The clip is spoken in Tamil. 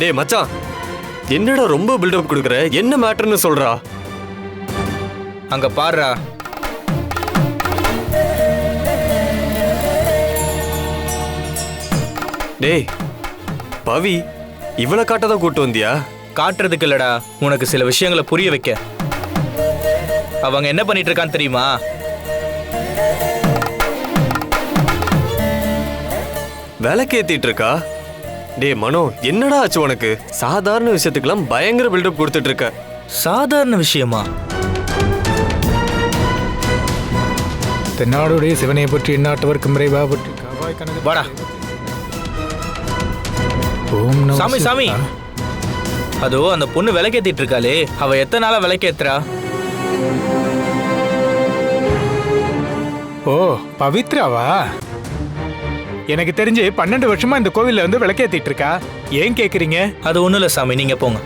டேய் மச்சான், என்னடா ரொம்ப பில்டப் கொடுக்குற? என்ன மேட்டர்னு சொல்றா. அங்க பாருடா. டேய் பவி, இவளை காட்டதான் கூட்டு வந்தியா? காட்டுறதுக்கு இல்லடா, உனக்கு சில விஷயங்களை புரிய வைக்க. அவங்க என்ன பண்ணிட்டு இருக்கான்னு தெரியுமா? விளக்கேத்திட்டு இருக்கா? டேய் மனோ, என்னடா ஆச்சு உனக்கு? சாதாரண விஷயத்துக்கெல்லாம் பயங்கர பில்டப் கொடுத்துட்டு இருக்க. சாதாரண விஷயமா? தென்னாடுடைய சிவனை பற்றி எந்நாட்டவர்க்கும் இறைவா பற்றி காவாய் கனக வாடா. ஓம் நம சாமி சாமி, அதோ அந்த பொண்ணு விளக்கேத்திட்டு இருக்காளே, அவ எத்தனை நாளா விளக்கேத்துறா? ஓ, பவித்ராவா? எனக்கு தெரிஞ்சு 12 வருஷமா இந்த கோவில்ல வந்து விளக்கேத்திட்டு இருக்கா. ஏன் கேக்குறீங்க? அது ஒண்ணும் இல்ல சாமி, நீங்க போங்க.